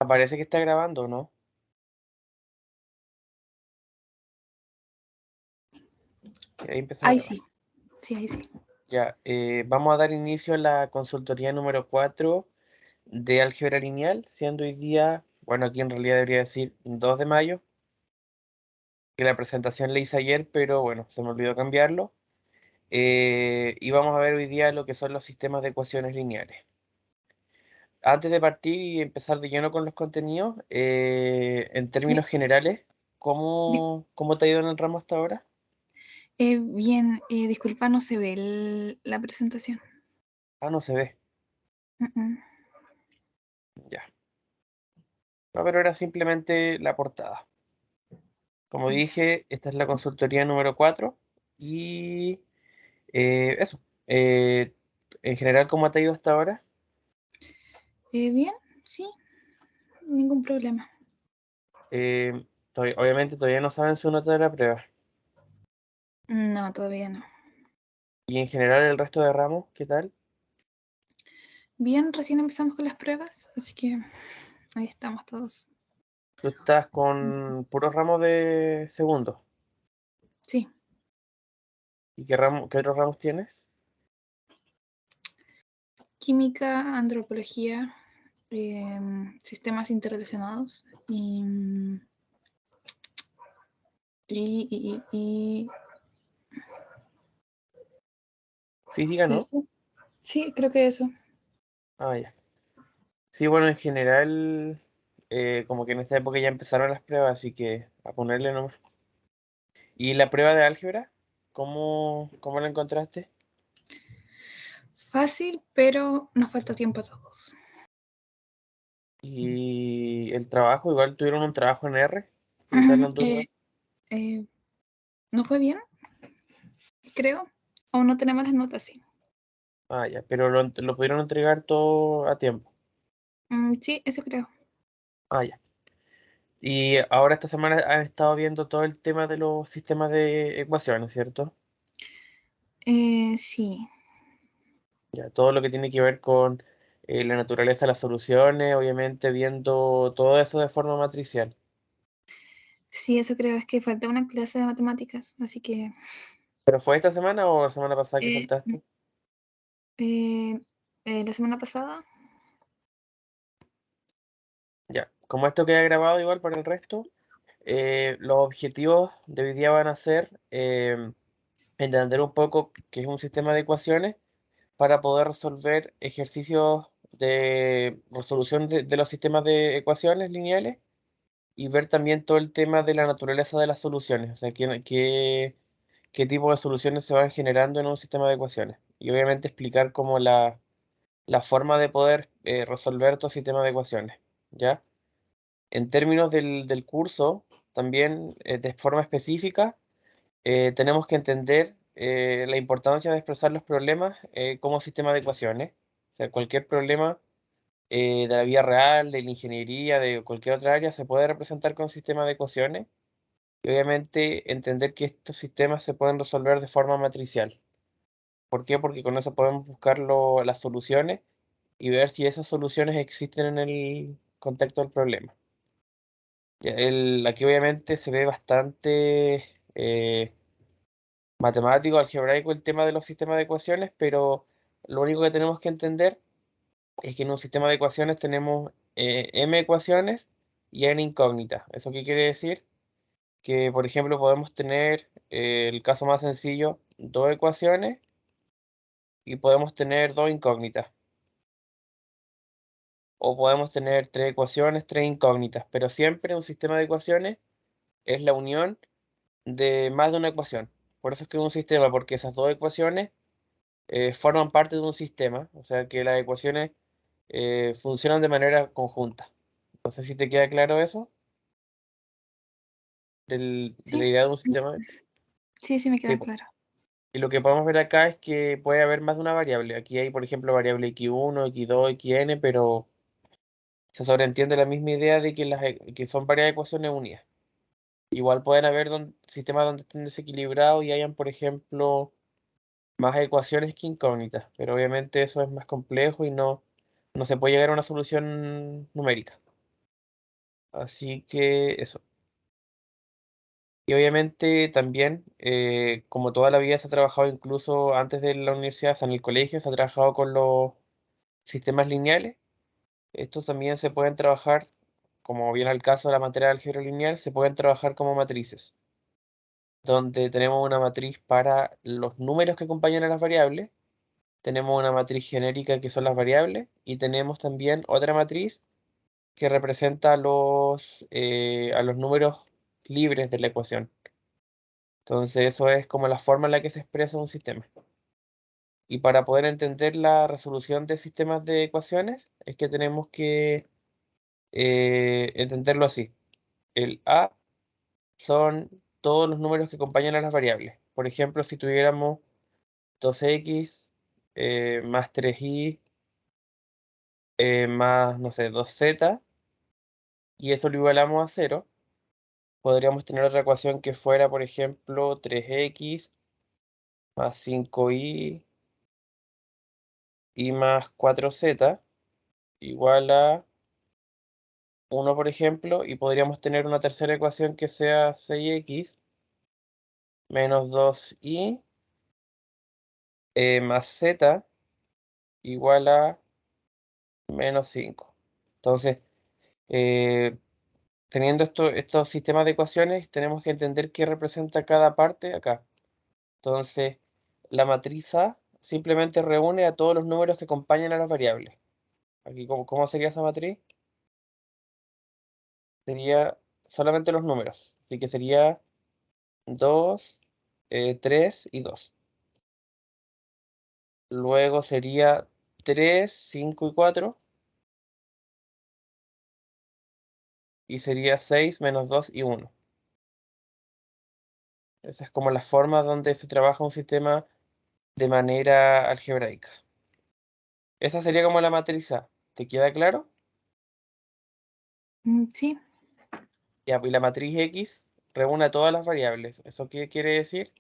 Parece que está grabando, ¿no? Que ahí empezó a Ahí grabar. sí, sí, ahí sí. Ya, vamos a dar inicio a la consultoría número 4 de álgebra lineal, siendo hoy día, bueno, aquí en realidad debería decir 2 de mayo, que la presentación la hice ayer, pero bueno, se me olvidó cambiarlo. Y vamos a ver hoy día lo que son los sistemas de ecuaciones lineales. Antes de partir y empezar de lleno con los contenidos, en Di- términos generales, di- ¿cómo te ha ido en el ramo hasta ahora? Bien, disculpa, no se ve la presentación. Ah, no se ve. Mm, mm. Ya. No, pero era simplemente la portada. Como Ya. dije, esta es la consultoría número 4 y eso. En general, ¿cómo te ha ido hasta ahora? Bien, sí, ningún problema. Obviamente todavía no saben su nota de la prueba. No, todavía no. Y en general el resto de ramos, ¿qué tal? Bien, recién empezamos con las pruebas, así que ahí estamos todos. Tú estás con puros ramos de segundo. Sí, ¿Y qué otros ramos tienes? química, antropología, sistemas interrelacionados y Física, ¿no? eso. Sí, creo que eso. Ah, ya. Sí, bueno, en general, como que en esta época ya empezaron las pruebas, así que a ponerle nomás. ¿Y la prueba de álgebra? ¿Cómo la encontraste? Fácil, pero nos falta tiempo a todos. Y el trabajo, igual tuvieron un trabajo en R. ¿Qué tal anduvo igual? Eh, eh, ¿No fue bien? Creo. Aún no tenemos las notas, sí. Ah, ya, pero lo pudieron entregar todo a tiempo. Sí, eso creo. Ah, ya. Y ahora esta semana han estado viendo todo el tema de los sistemas de ecuaciones, ¿cierto? Sí. Ya, todo lo que tiene que ver con la naturaleza de las soluciones, obviamente viendo todo eso de forma matricial. Sí, eso creo. Es que falta una clase de matemáticas, así que ¿Pero fue esta semana o la semana pasada que eh, faltaste? eh, la semana pasada. Ya, como esto queda grabado igual para el resto, los objetivos de hoy día van a ser entender un poco qué es un sistema de ecuaciones para poder resolver ejercicios de resolución de los sistemas de ecuaciones lineales y ver también todo el tema de la naturaleza de las soluciones, o sea, qué tipo de soluciones se van generando en un sistema de ecuaciones. Y obviamente explicar cómo la forma de poder resolver estos sistemas de ecuaciones, ¿ya? En términos del curso, también de forma específica, tenemos que entender la importancia de expresar los problemas como sistema de ecuaciones. O sea, cualquier problema de la vida real, de la ingeniería, de cualquier otra área, se puede representar con sistema de ecuaciones. Y obviamente entender que estos sistemas se pueden resolver de forma matricial. ¿Por qué? Porque con eso podemos buscar las soluciones y ver si esas soluciones existen en el contexto del problema. Ya, aquí obviamente se ve bastante matemático, algebraico el tema de los sistemas de ecuaciones, pero lo único que tenemos que entender es que en un sistema de ecuaciones tenemos m ecuaciones y n incógnitas. ¿Eso qué quiere decir? Que, por ejemplo, podemos tener el caso más sencillo, dos ecuaciones y podemos tener dos incógnitas. O podemos tener tres ecuaciones, tres incógnitas, pero siempre un sistema de ecuaciones es la unión de más de una ecuación. Por eso es que es un sistema, porque esas dos ecuaciones forman parte de un sistema, o sea que las ecuaciones funcionan de manera conjunta. No sé si te queda claro eso, de la Sí, idea de un sistema. sí, sí me Sí, queda po. claro. Y lo que podemos ver acá es que puede haber más de una variable. Aquí hay, por ejemplo, variable x1, x2, xn, pero se sobreentiende la misma idea de que, que son varias ecuaciones unidas. Igual pueden haber sistemas donde estén desequilibrados y hayan, por ejemplo, más ecuaciones que incógnitas, pero obviamente eso es más complejo y no se puede llegar a una solución numérica. Así que eso. Y obviamente también, como toda la vida se ha trabajado incluso antes de la universidad, o sea, en el colegio, se ha trabajado con los sistemas lineales. Estos también se pueden trabajar, como viene el caso de la materia de álgebra lineal, se pueden trabajar como matrices, donde tenemos una matriz para los números que acompañan a las variables, tenemos una matriz genérica que son las variables, y tenemos también otra matriz que representa a los números libres de la ecuación. Entonces, eso es como la forma en la que se expresa un sistema. Y para poder entender la resolución de sistemas de ecuaciones, es que tenemos que entenderlo así. El A son todos los números que acompañan a las variables. Por ejemplo, si tuviéramos 2x más 3y más, no sé, 2z, y eso lo igualamos a 0, podríamos tener otra ecuación que fuera, por ejemplo, 3x más 5y y más 4z igual a 1, por ejemplo, y podríamos tener una tercera ecuación que sea 6x menos 2y más z igual a menos 5. Entonces, eh, teniendo estos sistemas de ecuaciones, tenemos que entender qué representa cada parte acá. Entonces, la matriz A simplemente reúne a todos los números que acompañan a las variables. Aquí, ¿cómo sería esa matriz? Sería solamente los números. Así que sería 2, 3 y 2. Luego sería 3, 5 y 4. Y sería 6 menos 2 y 1. Esa es como la forma donde se trabaja un sistema de manera algebraica. Esa sería como la matriz A. ¿Te queda claro? Sí. Ya, y la matriz X reúne a todas las variables. ¿Eso qué quiere decir?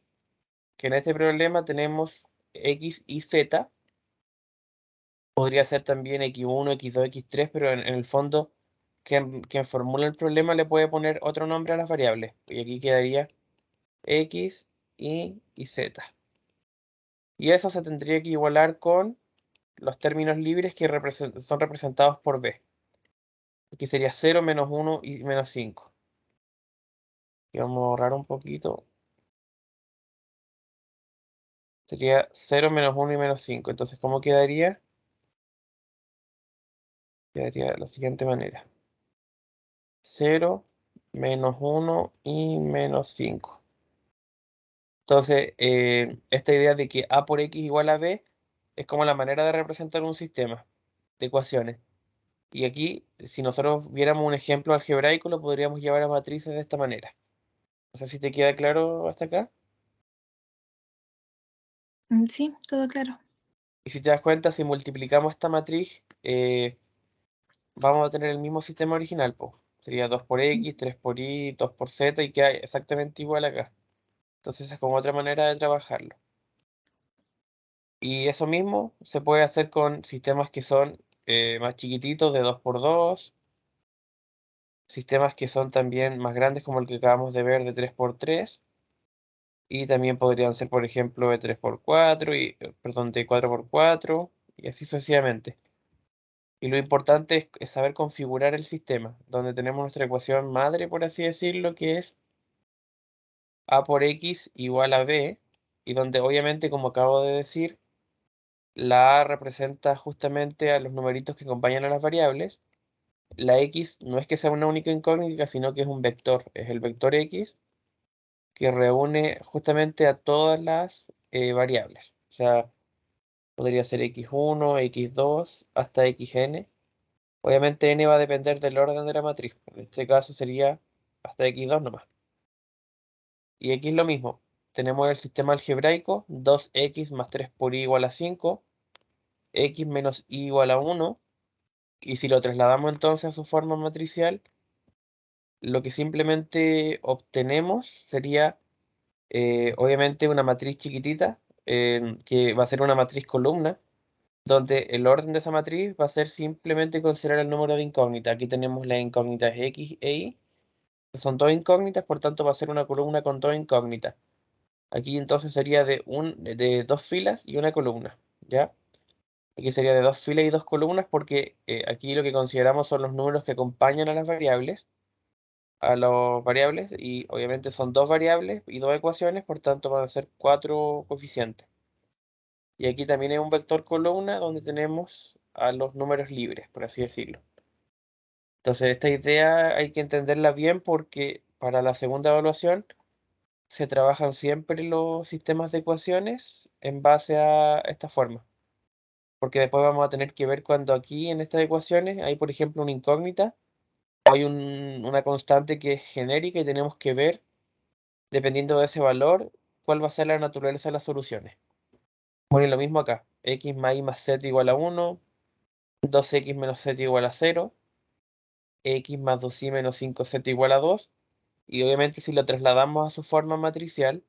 Que en este problema tenemos X y Z. Podría ser también X1, X2, X3, pero en el fondo quien formula el problema le puede poner otro nombre a las variables. Y aquí quedaría X, y Z. Y eso se tendría que igualar con los términos libres que son representados por B. Aquí sería 0, menos 1 y menos 5. Y vamos a ahorrar un poquito. Sería 0, menos 1 y menos 5. Entonces, ¿cómo quedaría? Quedaría de la siguiente manera. 0, menos 1 y menos 5. Entonces, esta idea de que A por X igual a B es como la manera de representar un sistema de ecuaciones. Y aquí, si nosotros viéramos un ejemplo algebraico, lo podríamos llevar a matrices de esta manera. No sé si te queda claro hasta acá. Sí, todo claro. Y si te das cuenta, si multiplicamos esta matriz, vamos a tener el mismo sistema original, pues. Sería 2 por X, 3 por Y, 2 por Z y queda exactamente igual acá. Entonces es como otra manera de trabajarlo. Y eso mismo se puede hacer con sistemas que son más chiquititos, de 2 por 2, sistemas que son también más grandes como el que acabamos de ver de 3 por 3, y también podrían ser, por ejemplo, de 3 por 4, perdón, de 4 por 4, y así sucesivamente. Y lo importante es saber configurar el sistema, donde tenemos nuestra ecuación madre, por así decirlo, que es A por X igual a B, y donde obviamente, como acabo de decir, la A representa justamente a los numeritos que acompañan a las variables. La X no es que sea una única incógnita, sino que es un vector, es el vector X que reúne justamente a todas las variables. O sea, podría ser x1, x2, hasta xn. Obviamente n va a depender del orden de la matriz. En este caso sería hasta x2 nomás. Y aquí es lo mismo. Tenemos el sistema algebraico, 2x más 3 por y igual a 5, x menos y igual a 1. Y si lo trasladamos entonces a su forma matricial, lo que simplemente obtenemos sería obviamente una matriz chiquitita, que va a ser una matriz columna, donde el orden de esa matriz va a ser simplemente considerar el número de incógnitas. Aquí tenemos las incógnitas X e Y, que son dos incógnitas, por tanto va a ser una columna con dos incógnitas. Aquí entonces sería de dos filas y una columna, ¿ya? Aquí sería de dos filas y dos columnas porque aquí lo que consideramos son los números que acompañan a las variables, y obviamente son dos variables y dos ecuaciones, por tanto van a ser cuatro coeficientes. Y aquí también hay un vector columna donde tenemos a los números libres, por así decirlo. Entonces esta idea hay que entenderla bien porque para la segunda evaluación se trabajan siempre los sistemas de ecuaciones en base a esta forma. Porque después vamos a tener que ver cuando aquí en estas ecuaciones hay, por ejemplo, una incógnita o hay una constante que es genérica y tenemos que ver, dependiendo de ese valor, cuál va a ser la naturaleza de las soluciones. Bueno, y lo mismo acá. X más y más z igual a 1, 2x menos z igual a 0, x más 2y menos 5z igual a 2. Y obviamente si lo trasladamos a su forma matricial,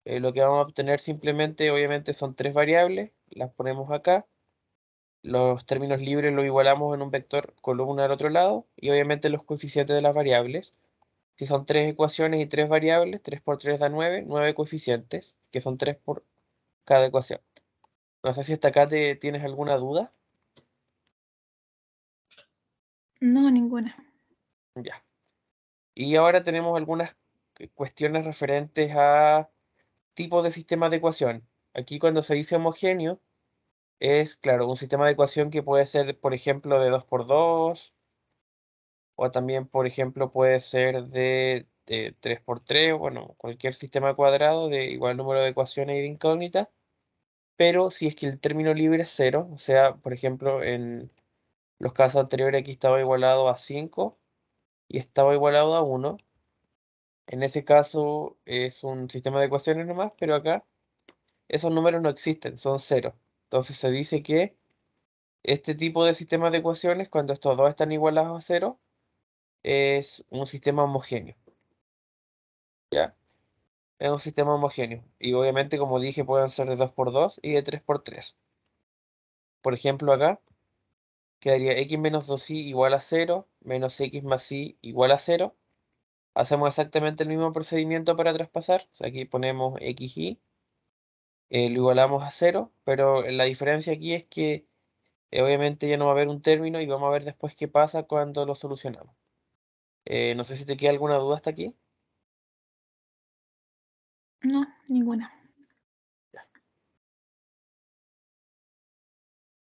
lo que vamos a obtener simplemente, obviamente, son tres variables, las ponemos acá. Los términos libres los igualamos en un vector columna al otro lado y obviamente los coeficientes de las variables. Si son tres ecuaciones y tres variables, 3 por 3 da 9, 9 coeficientes, que son 3 por cada ecuación. No sé si hasta acá tienes alguna duda. No, ninguna. Ya. Y ahora tenemos algunas cuestiones referentes a tipos de sistemas de ecuación. Aquí cuando se dice homogéneo, es, claro, un sistema de ecuación que puede ser, por ejemplo, de 2 por 2. O también, por ejemplo, puede ser de 3 por 3, bueno, cualquier sistema cuadrado de igual número de ecuaciones y de incógnitas, pero si es que el término libre es cero, o sea, por ejemplo, en los casos anteriores aquí estaba igualado a 5 y estaba igualado a 1, en ese caso es un sistema de ecuaciones nomás, pero acá esos números no existen, son cero. Entonces se dice que este tipo de sistemas de ecuaciones, cuando estos dos están igualados a cero, es un sistema homogéneo, ¿ya? Es un sistema homogéneo. Y obviamente, como dije, pueden ser de 2 por 2 y de 3 por 3. Por ejemplo, acá quedaría x menos 2y igual a 0, menos x más y igual a 0. Hacemos exactamente el mismo procedimiento para traspasar. O sea, aquí ponemos xy, lo igualamos a 0, pero la diferencia aquí es que obviamente ya no va a haber un término y vamos a ver después qué pasa cuando lo solucionamos. No sé si te queda alguna duda hasta aquí. No, ninguna.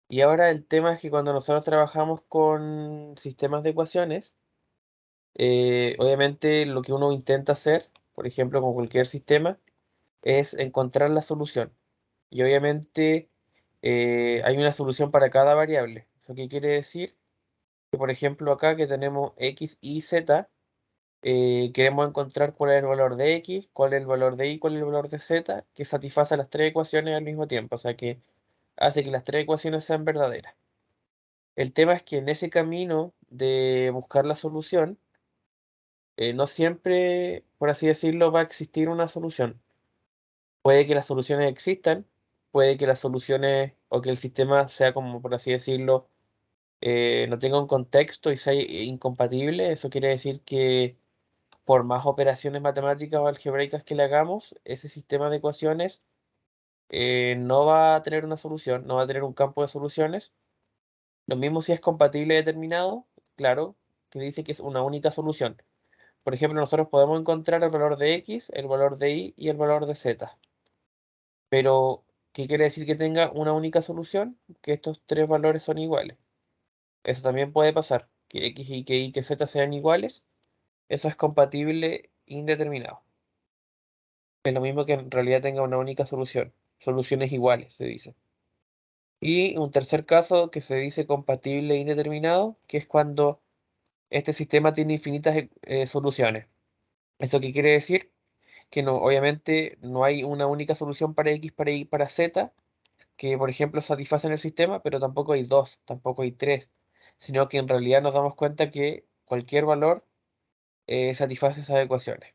Y ahora el tema es que cuando nosotros trabajamos con sistemas de ecuaciones, obviamente lo que uno intenta hacer, por ejemplo, con cualquier sistema, es encontrar la solución. Y obviamente hay una solución para cada variable. ¿Eso qué quiere decir? Que por ejemplo acá que tenemos x, y, z, queremos encontrar cuál es el valor de x, cuál es el valor de y, cuál es el valor de z, que satisface las tres ecuaciones al mismo tiempo. O sea que hace que las tres ecuaciones sean verdaderas. El tema es que en ese camino de buscar la solución, no siempre, por así decirlo, va a existir una solución. Puede que las soluciones existan, puede que las soluciones o que el sistema sea como, por así decirlo, no tenga un contexto y sea incompatible. Eso quiere decir que por más operaciones matemáticas o algebraicas que le hagamos, ese sistema de ecuaciones no va a tener una solución, no va a tener un campo de soluciones. Lo mismo si es compatible determinado, claro, que dice que es una única solución. Por ejemplo, nosotros podemos encontrar el valor de x, el valor de y y el valor de z. Pero, ¿qué quiere decir que tenga una única solución? Que estos tres valores son iguales. Eso también puede pasar, que x y que z sean iguales. Eso es compatible indeterminado. Es lo mismo que en realidad tenga una única solución. Soluciones iguales, se dice. Y un tercer caso que se dice compatible indeterminado, que es cuando este sistema tiene infinitas soluciones. ¿Eso qué quiere decir? Que no, obviamente no hay una única solución para X, para Y, para Z, que por ejemplo satisfacen el sistema, pero tampoco hay dos, tampoco hay tres, sino que en realidad nos damos cuenta que cualquier valor satisface esas ecuaciones.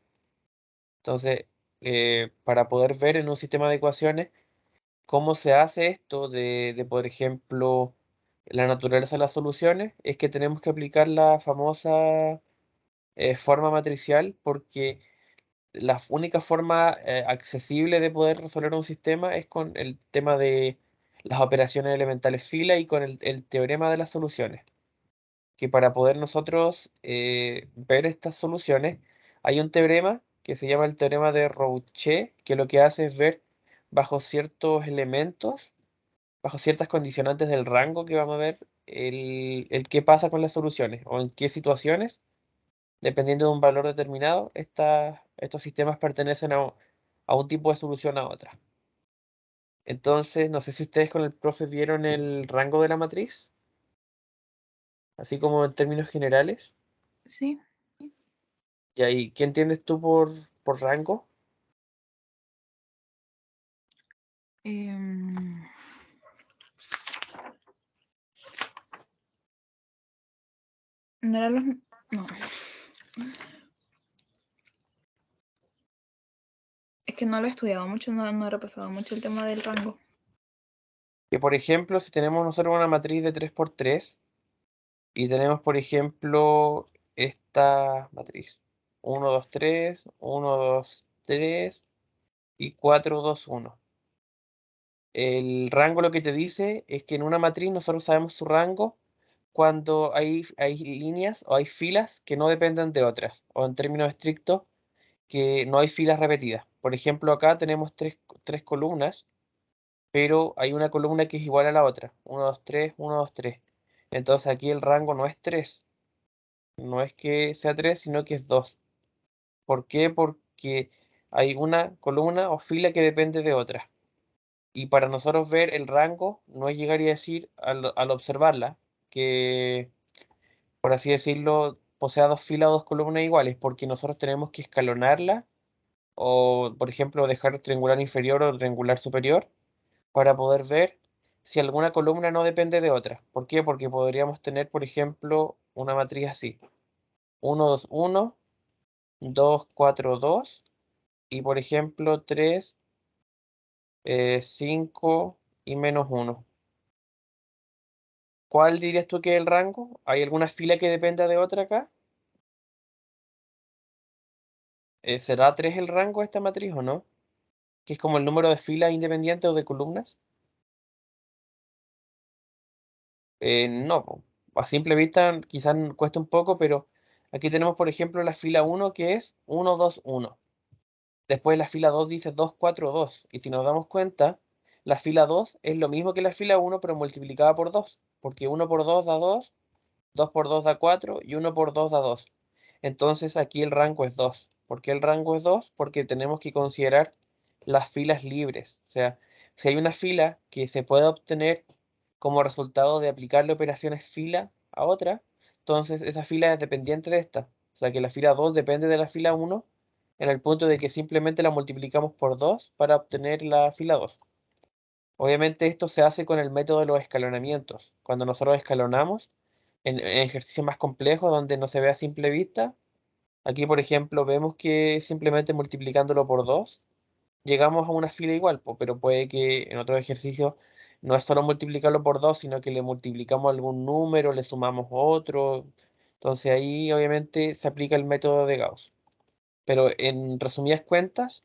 Entonces, para poder ver en un sistema de ecuaciones ¿Cómo se hace esto por ejemplo, la naturaleza de las soluciones? Es que tenemos que aplicar la famosa forma matricial porque la única forma accesible de poder resolver un sistema es con el tema de las operaciones elementales fila y con el teorema de las soluciones. Que para poder nosotros ver estas soluciones hay un teorema que se llama el teorema de Rouchet, que lo que hace es ver bajo ciertos elementos, bajo ciertas condicionantes del rango que vamos a ver el qué pasa con las soluciones o en qué situaciones, dependiendo de un valor determinado, estos sistemas pertenecen a un tipo de solución a otra. Entonces, no sé si ustedes con el profe vieron el rango de la matriz, así como en términos generales. Sí. Y ahí, ¿qué entiendes tú por rango? Em, no eran los. No. Es que no lo he estudiado mucho, no he repasado mucho el tema del rango. Que por ejemplo, si tenemos nosotros una matriz de 3 por 3 y tenemos, por ejemplo, esta matriz: 1 2 3 1 2 3 y 4 2 1. El rango lo que te dice es que en una matriz nosotros sabemos su rango cuando hay líneas o hay filas que no dependen de otras, o en términos estrictos, que no hay filas repetidas. Por ejemplo, acá tenemos tres columnas, pero hay una columna que es igual a la otra: 1 2 3 1 2 3. Entonces aquí el rango no es 3, no es que sea 3, sino que es 2. ¿Por qué? Porque hay una columna o fila que depende de otra. Y para nosotros ver el rango, no es llegar y decir al observarla que, por así decirlo, posea dos filas o dos columnas iguales, porque nosotros tenemos que escalonarla o, por ejemplo, dejar triangular inferior o triangular superior para poder ver si alguna columna no depende de otra. ¿Por qué? Porque podríamos tener, por ejemplo, una matriz así: 1 2 1 2 4 2 y, por ejemplo, 3 5 y -1. ¿Cuál dirías tú que es el rango? ¿Hay alguna fila que dependa de otra acá? ¿Será 3 el rango de esta matriz o no? Que es como el número de filas independientes o de columnas. No, po. A simple vista quizás cuesta un poco, pero aquí tenemos, por ejemplo, la fila 1 que es 1 2 1. Después la fila 2 dice 2 4 2. Y si nos damos cuenta, la fila 2 es lo mismo que la fila 1, pero multiplicada por 2. Porque 1 por 2 da 2, 2 por 2 da 4 y 1 por 2 da 2. Entonces aquí el rango es 2. ¿Por qué el rango es 2? Porque tenemos que considerar las filas libres. O sea, si hay una fila que se puede obtener como resultado de aplicarle operaciones fila a otra, entonces esa fila es dependiente de esta. O sea que la fila 2 depende de la fila 1 en el punto de que simplemente la multiplicamos por 2 para obtener la fila 2. Obviamente esto se hace con el método de los escalonamientos. Cuando nosotros escalonamos en ejercicios más complejos donde no se ve a simple vista, aquí por ejemplo vemos que simplemente multiplicándolo por 2 llegamos a una fila igual, pero puede que en otros ejercicios no es solo multiplicarlo por 2, sino que le multiplicamos algún número, le sumamos otro. Entonces ahí obviamente se aplica el método de Gauss. Pero en resumidas cuentas,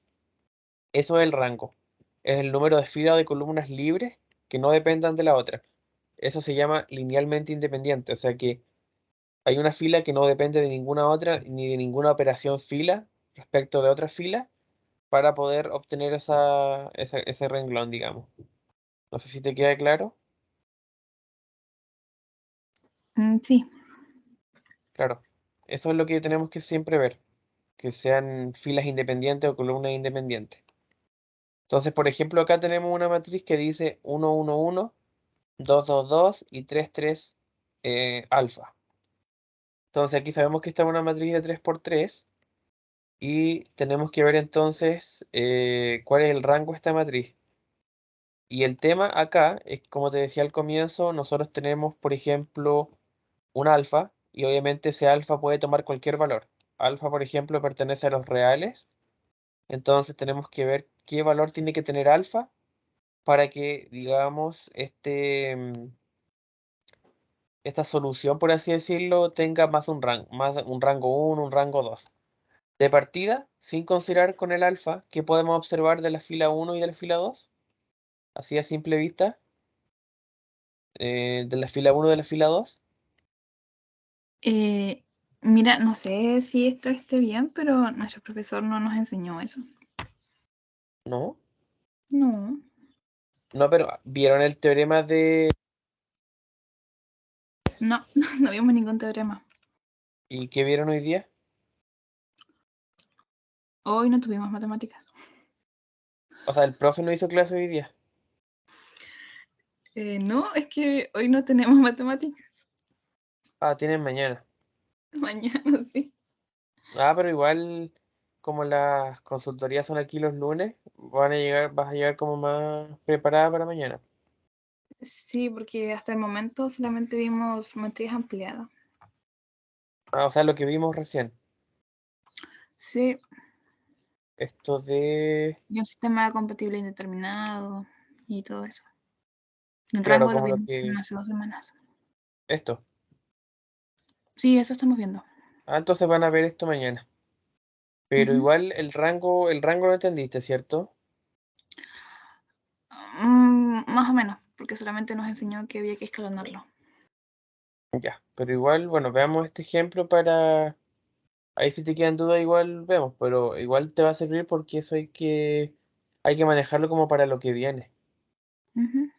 eso es el rango. Es el número de filas o de columnas libres que no dependan de la otra. Eso se llama linealmente independiente, o sea que hay una fila que no depende de ninguna otra ni de ninguna operación fila respecto de otra fila para poder obtener ese renglón, digamos. No sé si te queda claro. Sí. Claro, eso es lo que tenemos que siempre ver, que sean filas independientes o columnas independientes. Entonces, por ejemplo, acá tenemos una matriz que dice 1 1 1 2 2 2 y 3 3 alfa. Entonces aquí sabemos que esta es una matriz de 3 por 3 y tenemos que ver entonces cuál es el rango de esta matriz. Y el tema acá es, como te decía al comienzo, nosotros tenemos, por ejemplo, un alfa y obviamente ese alfa puede tomar cualquier valor. Alfa, por ejemplo, pertenece a los reales, entonces tenemos que ver qué valor tiene que tener alfa para que, digamos, esta solución, por así decirlo, tenga más un rango 1, un rango 2. De partida, sin considerar con el alfa, ¿qué podemos observar de la fila 1 y de la fila 2? Así a simple vista, de la fila 1 y de la fila 2, Mira, no sé si esto esté bien, pero nuestro profesor no nos enseñó eso. ¿no? No, No, pero ¿vieron el teorema de... no, no vimos ningún teorema. ¿Y qué vieron hoy día? Hoy no tuvimos matemáticas. O sea, el profe no hizo clase hoy día. No, es que hoy no tenemos matemáticas. Ah, tienen mañana. Mañana sí. Ah, pero igual, como las consultorías son aquí los lunes, vas a llegar como más preparada para mañana. Sí, porque hasta el momento solamente vimos matriz ampliada. Ah, o sea, lo que vimos recién. Sí, Esto de... y un sistema compatible indeterminado y todo eso. El Claro, rango lo como lo vimos que... hace 2 semanas. Esto. Sí, eso estamos viendo. Ah, entonces van a ver esto mañana. Pero Ujú. igual el rango lo entendiste, ¿cierto? Más o menos, porque solamente nos enseñó que había que escalonarlo. Ya. Pero igual, bueno, veamos este ejemplo para... Ahí si te quedan dudas igual vemos, pero igual te va a servir porque eso hay que manejarlo como para lo que viene. Ujú.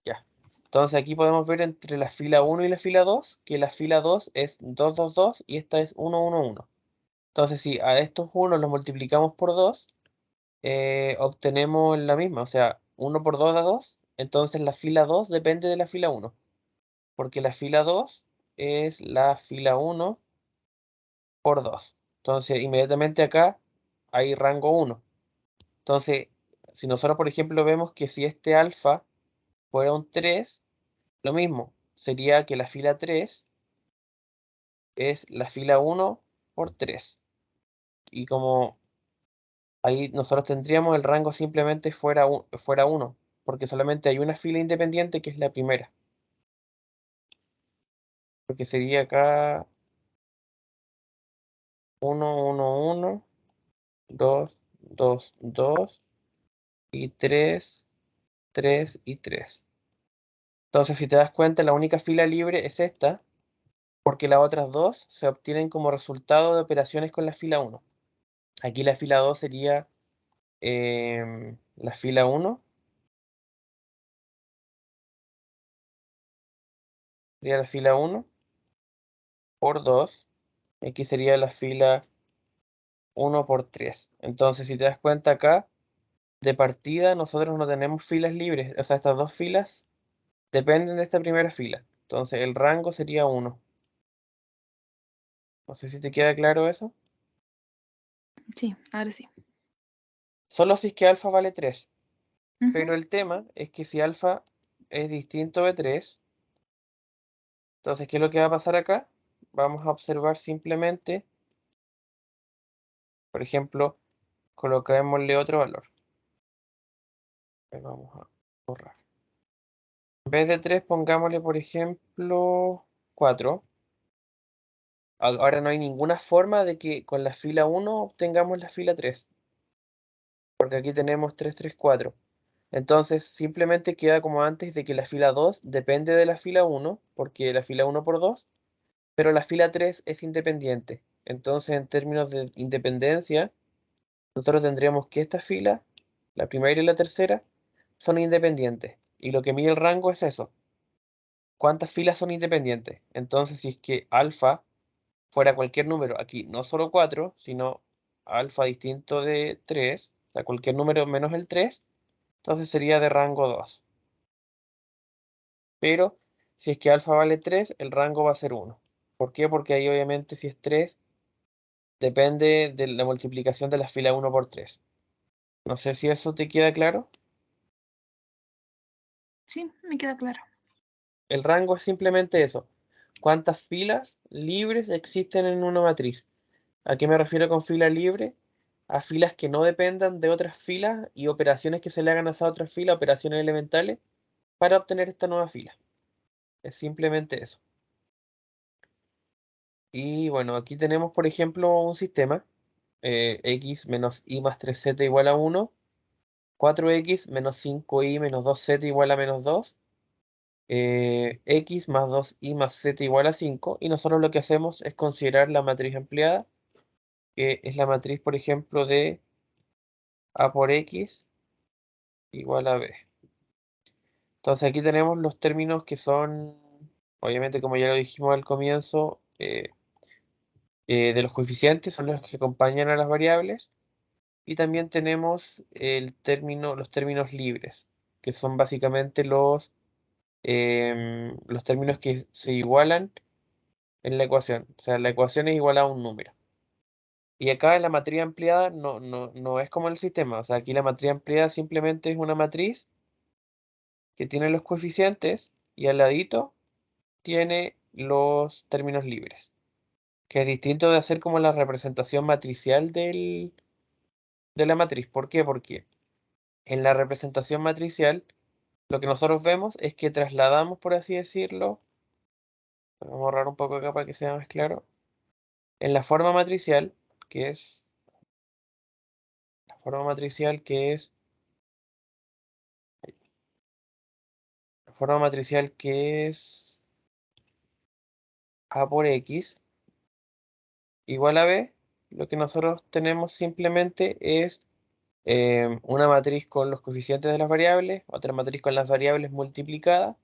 Ya. Entonces aquí podemos ver entre la fila 1 y la fila 2 que la fila 2 es 2, 2, 2 y esta es 1, 1, 1. Entonces si a estos 1 los multiplicamos por 2, obtenemos la misma, o sea, 1 por 2 da 2, entonces la fila 2 depende de la fila 1, porque la fila 2 es la fila 1 por 2. Entonces inmediatamente acá hay rango 1. Entonces, si nosotros por ejemplo vemos que si este alfa fuera un 3, lo mismo, sería que la fila 3 es la fila 1 por 3. Y como ahí nosotros tendríamos el rango simplemente fuera 1, porque solamente hay una fila independiente que es la primera. Porque sería acá 1, 1, 1, 2, 2, 2 y 3, 3 y 3. Entonces, si te das cuenta, la única fila libre es esta, porque las otras dos se obtienen como resultado de operaciones con la fila 1. Aquí la fila 2 sería la fila 1, sería la fila 1 por 2, y aquí sería la fila 1 por 3. Entonces, si te das cuenta acá, de partida nosotros no tenemos filas libres, o sea, estas dos filas dependen de esta primera fila. Entonces, el rango sería 1. No sé si te queda claro eso. Sí, ahora sí. Solo si es que alfa vale 3. Ujú. Pero el tema es que si alfa es distinto de 3, entonces, ¿qué es lo que va a pasar acá? Vamos a observar simplemente, por ejemplo, colocámosle otro valor. Vamos a borrar. En vez de 3, pongámosle, por ejemplo, 4. Ahora no hay ninguna forma de que con la fila 1 obtengamos la fila 3, porque aquí tenemos 3, 3, 4. Entonces simplemente queda como antes de que la fila 2 depende de la fila 1, porque la fila 1 por 2, pero la fila 3 es independiente. Entonces en términos de independencia, nosotros tendríamos que esta fila, la primera y la tercera, son independientes. Y lo que mide el rango es eso. ¿Cuántas filas son independientes? Entonces si es que alfa fuera cualquier número, aquí no solo 4, sino alfa distinto de 3, o sea, cualquier número menos el 3, entonces sería de rango 2. Pero si es que alfa vale 3, el rango va a ser 1. ¿Por qué? Porque ahí obviamente si es 3, depende de la multiplicación de la fila 1 por 3. No sé si eso te queda claro. Sí, me queda claro. El rango es simplemente eso. ¿Cuántas filas libres existen en una matriz? ¿A qué me refiero con fila libre? a filas que no dependan de otras filas y operaciones que se le hagan a esas otras filas, operaciones elementales, para obtener esta nueva fila. Es simplemente eso. Y bueno, aquí tenemos, por ejemplo, un sistema, x menos y más 3z igual a 1, 4x menos 5y menos 2z igual a menos 2, x más 2y más z igual a 5, y nosotros lo que hacemos es considerar la matriz empleada, que es la matriz, por ejemplo, de a por x igual a b. Entonces aquí tenemos los términos que son, obviamente como ya lo dijimos al comienzo, de los coeficientes, son los que acompañan a las variables, y también tenemos los términos libres, que son básicamente los términos que se igualan en la ecuación. O sea, la ecuación es igual a un número. Y acá en la matriz ampliada no es como el sistema. O sea, aquí la matriz ampliada simplemente es una matriz que tiene los coeficientes y al ladito tiene los términos libres, que es distinto de hacer como la representación matricial de la matriz. ¿Por qué? Porque en la representación matricial lo que nosotros vemos es que trasladamos, por así decirlo, vamos a borrar un poco acá para que sea más claro, en la forma matricial, que es la forma matricial que es la forma matricial que es a por x igual a b, lo que nosotros tenemos simplemente es una matriz con los coeficientes de las variables, otra matriz con las variables multiplicadas,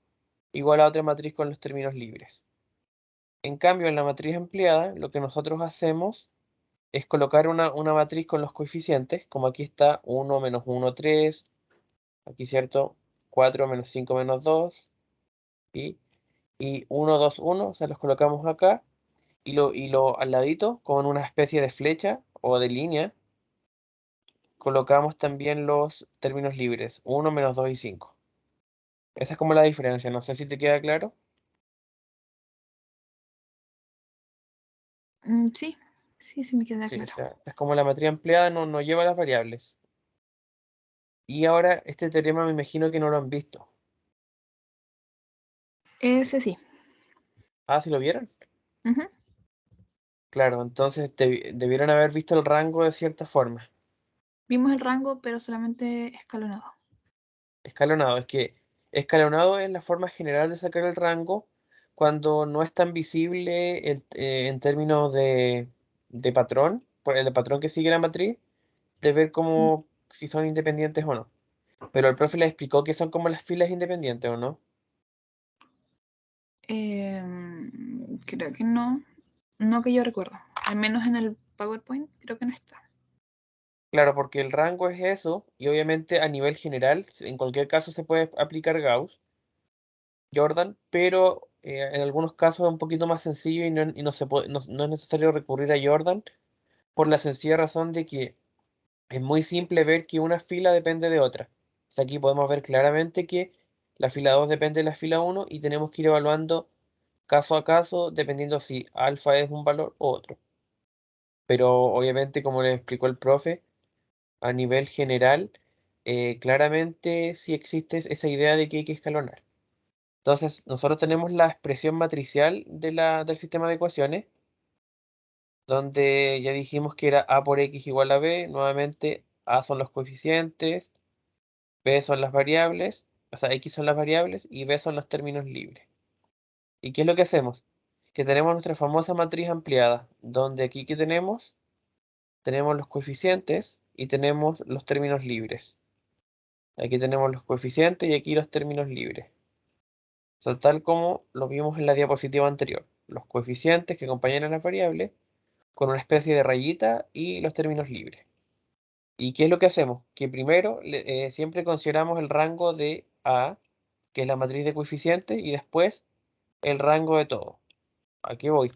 igual a otra matriz con los términos libres. En cambio, en la matriz empleada, lo que nosotros hacemos es colocar una matriz con los coeficientes, como aquí está 1 menos 1, 3, aquí cierto, 4 menos 5 menos 2, y, y 1, 2, 1, o sea, los colocamos acá, y lo al ladito, con una especie de flecha o de línea, colocamos también los términos libres, 1, menos 2 y 5. Esa es como la diferencia, no sé si te queda claro. Sí, sí me queda Sí, o claro. sea, es como la matriz empleada no lleva las variables. Y ahora, este teorema me imagino que no lo han visto. Ese sí. Ah, ¿sí lo vieron? Ujú. Claro, entonces debieron haber visto el rango de cierta forma. Vimos el rango, pero solamente escalonado. Escalonado, es que escalonado es la forma general de sacar el rango cuando no es tan visible en términos de patrón, por el patrón que sigue la matriz, de ver Mm. como si son independientes o no. Pero el profe les explicó que son como las filas independientes, ¿o no? Creo que no. No que yo recuerdo. Al menos en el PowerPoint creo que no está. Claro, porque el rango es eso, y obviamente a nivel general, en cualquier caso se puede aplicar Gauss, Jordan, pero en algunos casos es un poquito más sencillo y no se puede, no es necesario recurrir a Jordan por la sencilla razón de que es muy simple ver que una fila depende de otra. O sea, aquí podemos ver claramente que la fila 2 depende de la fila 1 y tenemos que ir evaluando caso a caso dependiendo si alfa es un valor u otro. Pero obviamente, como le explicó el profe, a nivel general, claramente sí existe esa idea de que hay que escalonar. Entonces, nosotros tenemos la expresión matricial del sistema de ecuaciones, donde ya dijimos que era a por x igual a b. Nuevamente, a son los coeficientes, b son las variables, o sea, x son las variables y b son los términos libres. ¿Y qué es lo que hacemos? Que tenemos nuestra famosa matriz ampliada, donde aquí que tenemos los coeficientes y tenemos los términos libres. Aquí tenemos los coeficientes y aquí los términos libres. O sea, tal como lo vimos en la diapositiva anterior. Los coeficientes que acompañan a las variables con una especie de rayita y los términos libres. ¿Y qué es lo que hacemos? Que primero siempre consideramos el rango de A, que es la matriz de coeficientes, y después el rango de todo. ¿A qué voy?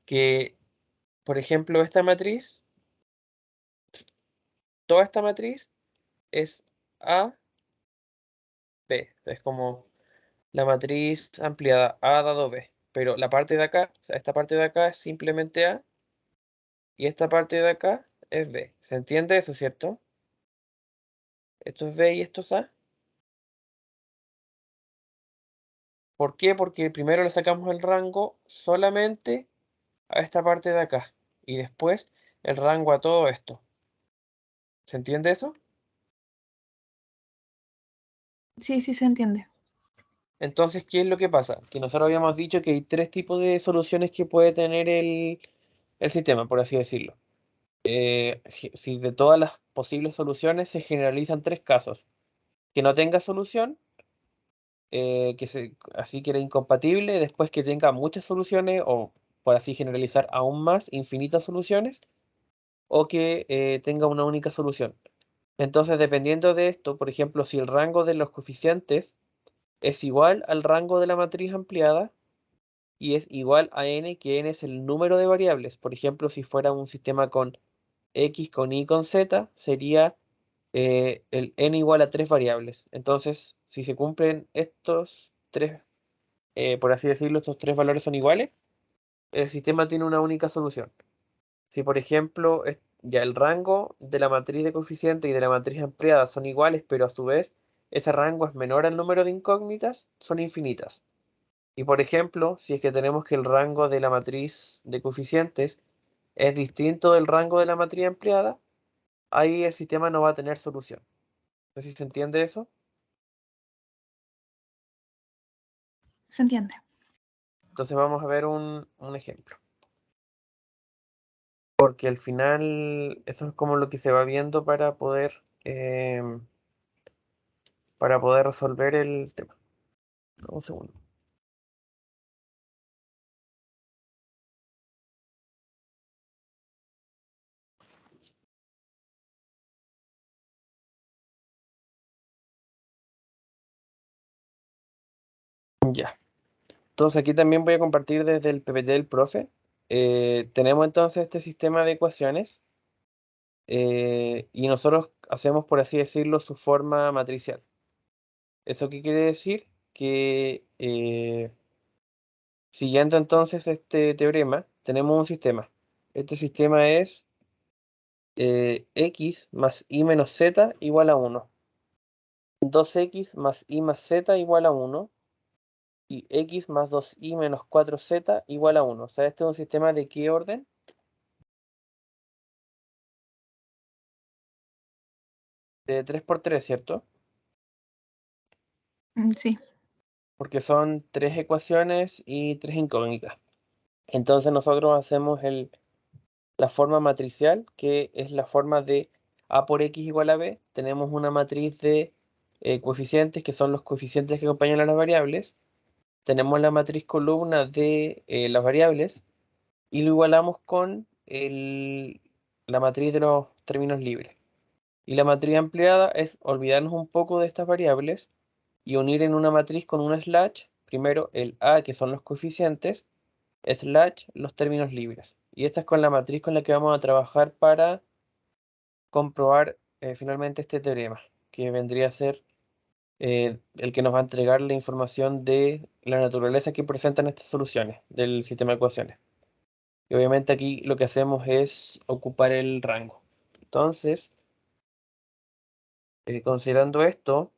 Que, por ejemplo, esta matriz, toda esta matriz es A, B. Es como la matriz ampliada A dado B. Pero la parte de acá, o sea, esta parte de acá es simplemente A, y esta parte de acá es B. ¿Se entiende eso, cierto? Esto es B y esto es A. ¿Por qué? Porque primero le sacamos el rango solamente a esta parte de acá y después el rango a todo esto. ¿Se entiende eso? Sí, sí se entiende. Entonces, ¿qué es lo que pasa? Que nosotros habíamos dicho que hay tres tipos de soluciones que puede tener el sistema, por así decirlo. Si de todas las posibles soluciones se generalizan tres casos: que no tenga solución, así que era incompatible, después que tenga muchas soluciones o, por así generalizar aún más, infinitas soluciones, o que tenga una única solución. Entonces, dependiendo de esto, por ejemplo, si el rango de los coeficientes es igual al rango de la matriz ampliada y es igual a n, que n es el número de variables. Por ejemplo, si fuera un sistema con x, con y, con z, sería el n igual a tres variables. Entonces, si se cumplen estos tres, por así decirlo, estos tres valores son iguales, el sistema tiene una única solución. Si, por ejemplo, ya el rango de la matriz de coeficiente y de la matriz ampliada son iguales, pero a su vez ese rango es menor al número de incógnitas, son infinitas. Y, por ejemplo, si es que tenemos que el rango de la matriz de coeficientes es distinto del rango de la matriz ampliada, ahí el sistema no va a tener solución. No sé si se entiende eso. Se entiende. Entonces vamos a ver un ejemplo. Porque al final eso es como lo que se va viendo para poder resolver el tema. Un segundo. Ya. Entonces aquí también voy a compartir desde el PPT del profe. Tenemos entonces este sistema de ecuaciones y nosotros hacemos, por así decirlo, su forma matricial. ¿Eso qué quiere decir? Que siguiendo entonces este teorema, tenemos un sistema. Este sistema es x más y menos z igual a 1. 2x más y más z igual a 1. Y x más 2y menos 4z igual a 1. O sea, este es un sistema de ¿qué orden? De 3 por 3, ¿cierto? Sí, Porque son tres ecuaciones y tres incógnitas. Entonces nosotros hacemos la forma matricial, que es la forma de a por x igual a b. Tenemos una matriz de coeficientes, que son los coeficientes que acompañan a las variables. Tenemos la matriz columna de las variables y lo igualamos con la matriz de los términos libres. Y la matriz ampliada es olvidarnos un poco de estas variables y unir en una matriz con un slash, primero el a, que son los coeficientes, slash los términos libres. Y esta es con la matriz con la que vamos a trabajar para comprobar finalmente este teorema, que vendría a ser el que nos va a entregar la información de la naturaleza que presentan estas soluciones del sistema de ecuaciones. Y obviamente aquí lo que hacemos es ocupar el rango. Entonces, considerando esto,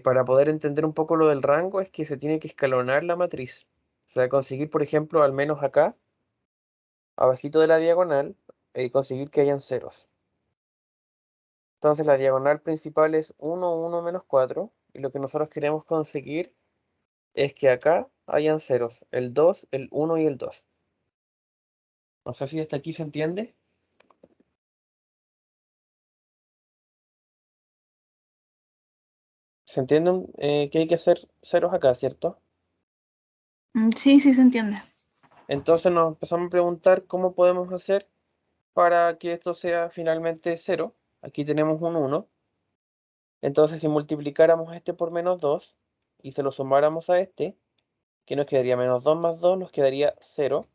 para poder entender un poco lo del rango es que se tiene que escalonar la matriz. O sea, conseguir, por ejemplo, al menos acá, abajito de la diagonal, conseguir que hayan ceros. Entonces la diagonal principal es 1, 1 menos 4. Y lo que nosotros queremos conseguir es que acá hayan ceros, el 2, el 1 y el 2. No sé si hasta aquí se entiende. ¿Se entienden que hay que hacer ceros acá, cierto? Sí, sí se entiende. Entonces nos empezamos a preguntar cómo podemos hacer para que esto sea finalmente 0. Aquí tenemos un 1. Entonces, si multiplicáramos este por menos 2 y se lo sumáramos a este, ¿qué nos quedaría? Menos 2 más 2 nos quedaría 0.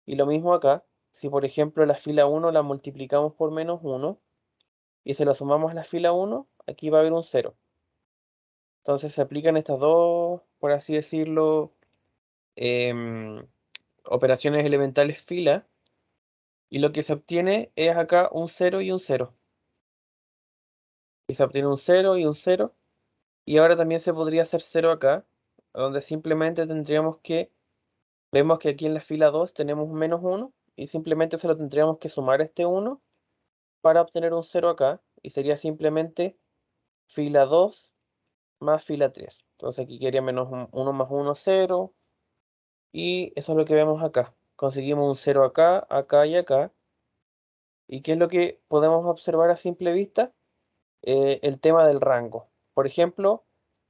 Y lo mismo acá, si por ejemplo la fila 1 la multiplicamos por menos 1 y se la sumamos a la fila 1, aquí va a haber un 0. Entonces se aplican estas dos, por así decirlo, em, operaciones elementales fila Y lo que se obtiene es acá un 0 y un 0. Y se obtiene un 0 y un 0. Y ahora también se podría hacer 0 acá, donde simplemente tendríamos que, vemos que aquí en la fila 2 tenemos un menos 1, y simplemente se lo tendríamos que sumar a este 1 para obtener un 0 acá, y sería simplemente fila 2 más fila 3. Entonces aquí quedaría menos 1 más 1, 0, y eso es lo que vemos acá. Conseguimos un 0 acá, acá y acá. ¿Y qué es lo que podemos observar a simple vista? El tema del rango. Por ejemplo,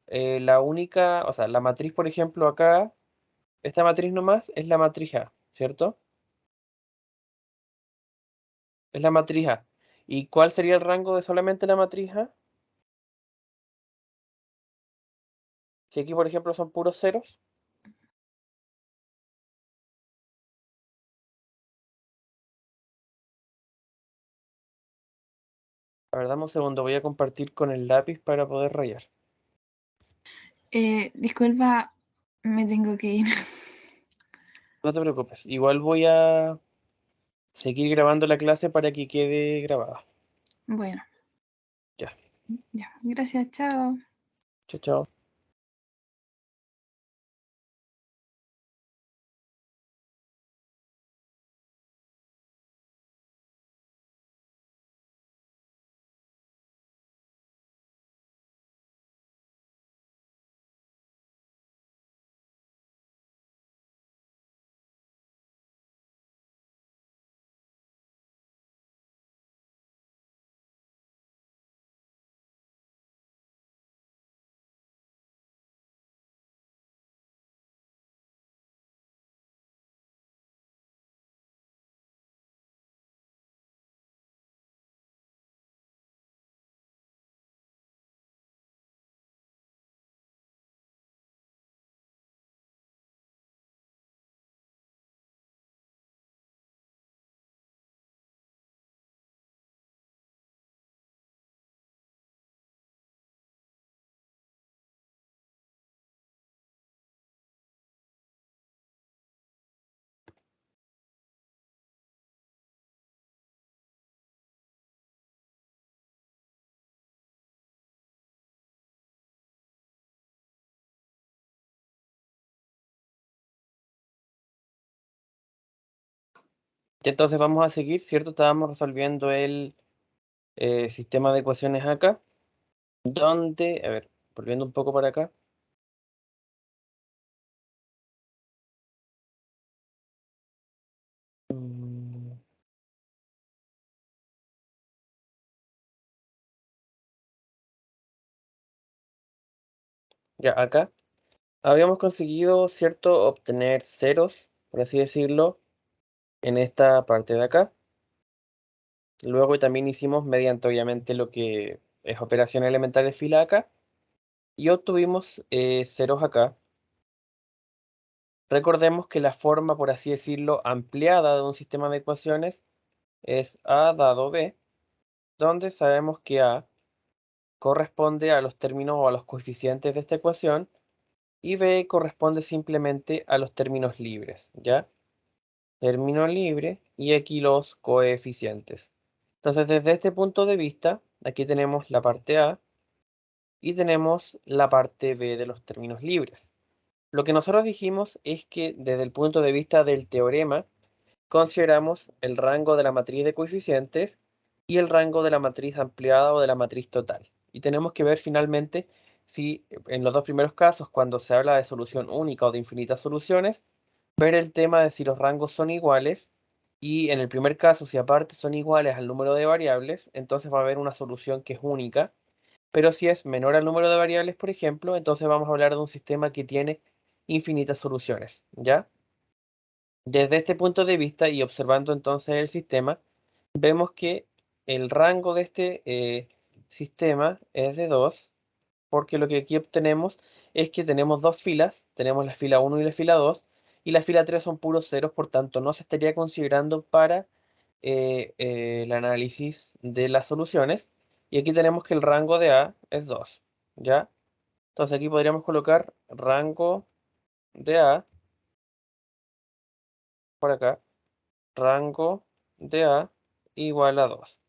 la única, o sea, la matriz, por ejemplo, acá, esta matriz nomás es la matriz A, ¿cierto? Es la matriz A. ¿Y cuál sería el rango de solamente la matriz A? Si aquí, por ejemplo, son puros ceros. A ver, dame un segundo, voy a compartir con el lápiz para poder rayar. Disculpa, me tengo que ir. No te preocupes, igual voy a seguir grabando la clase para que quede grabada. Bueno, Ya, ya. Gracias, chao. chao, chao. Y entonces vamos a seguir, ¿cierto? Estábamos resolviendo el sistema de ecuaciones acá, donde, a ver, volviendo un poco para acá. Mm, Ya, acá habíamos conseguido, ¿cierto?, obtener ceros, por así decirlo, en esta parte de acá. Luego también hicimos mediante, obviamente, lo que es operación elemental de fila acá. Y obtuvimos ceros acá. Recordemos que la forma, por así decirlo, ampliada de un sistema de ecuaciones es A dado B, donde sabemos que A corresponde a los términos o a los coeficientes de esta ecuación y B corresponde simplemente a los términos libres, ¿ya? Término libre y aquí los coeficientes. Entonces, desde este punto de vista, aquí tenemos la parte A y tenemos la parte B de los términos libres. Lo que nosotros dijimos es que desde el punto de vista del teorema, consideramos el rango de la matriz de coeficientes y el rango de la matriz ampliada o de la matriz total. Y tenemos que ver finalmente si en los dos primeros casos, cuando se habla de solución única o de infinitas soluciones, ver el tema de si los rangos son iguales y en el primer caso, si aparte son iguales al número de variables, entonces va a haber una solución que es única, pero si es menor al número de variables, por ejemplo, entonces vamos a hablar de un sistema que tiene infinitas soluciones, ¿ya? Desde este punto de vista y observando entonces el sistema, vemos que el rango de este sistema es de 2, porque lo que aquí obtenemos es que tenemos dos filas, tenemos la fila 1 y la fila 2, y la fila 3 son puros ceros, por tanto no se estaría considerando para el análisis de las soluciones. Y aquí tenemos que el rango de A es 2, ¿ya? Entonces aquí podríamos colocar rango de A por acá, rango de A igual a 2.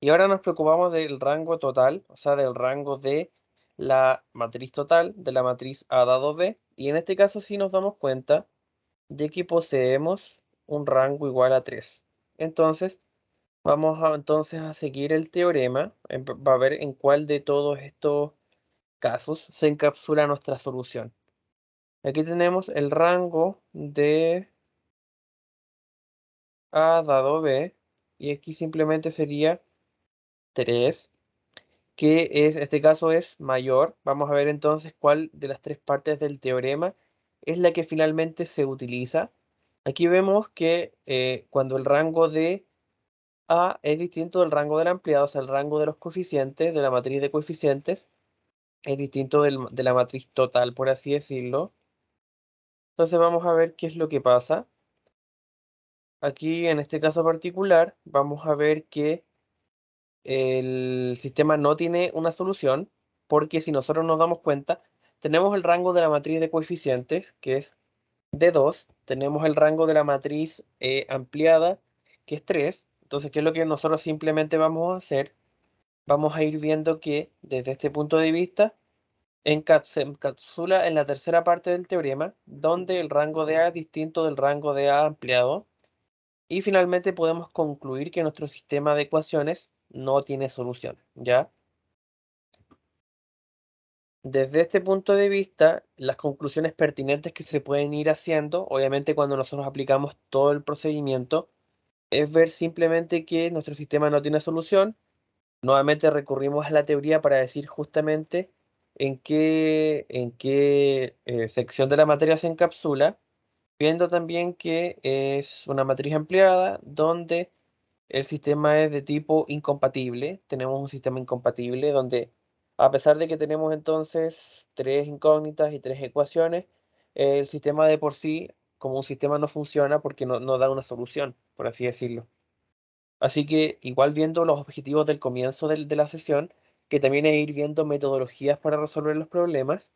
Y ahora nos preocupamos del rango total, o sea, del rango de la matriz total, de la matriz A dado B. Y en este caso sí nos damos cuenta de que poseemos un rango igual a 3. Entonces, vamos a seguir el teorema, va a ver en cuál de todos estos casos se encapsula nuestra solución. Aquí tenemos el rango de A dado B, y aquí simplemente sería 3, que en este caso es mayor. Vamos a ver entonces cuál de las tres partes del teorema es la que finalmente se utiliza. Aquí vemos que cuando el rango de A es distinto del rango del ampliado, o sea, el rango de los coeficientes, de la matriz de coeficientes, es distinto de la matriz total, por así decirlo. Entonces vamos a ver qué es lo que pasa. Aquí en este caso particular vamos a ver que el sistema no tiene una solución, porque si nosotros nos damos cuenta, tenemos el rango de la matriz de coeficientes, que es de 2, tenemos el rango de la matriz ampliada, que es 3. Entonces, ¿qué es lo que nosotros simplemente vamos a hacer? Vamos a ir viendo que desde este punto de vista se encapsula en la tercera parte del teorema, donde el rango de A es distinto del rango de A ampliado. Y finalmente podemos concluir que nuestro sistema de ecuaciones no tiene solución, ¿ya? Desde este punto de vista, las conclusiones pertinentes que se pueden ir haciendo, obviamente cuando nosotros aplicamos todo el procedimiento, es ver simplemente que nuestro sistema no tiene solución. Nuevamente recurrimos a la teoría para decir justamente en qué sección de la materia se encapsula, viendo también que es una matriz ampliada donde el sistema es de tipo incompatible. Tenemos un sistema incompatible donde, a pesar de que tenemos entonces tres incógnitas y tres ecuaciones, el sistema de por sí, como un sistema, no funciona porque no da una solución, por así decirlo. Así que, igual viendo los objetivos del comienzo de la sesión, que también es ir viendo metodologías para resolver los problemas,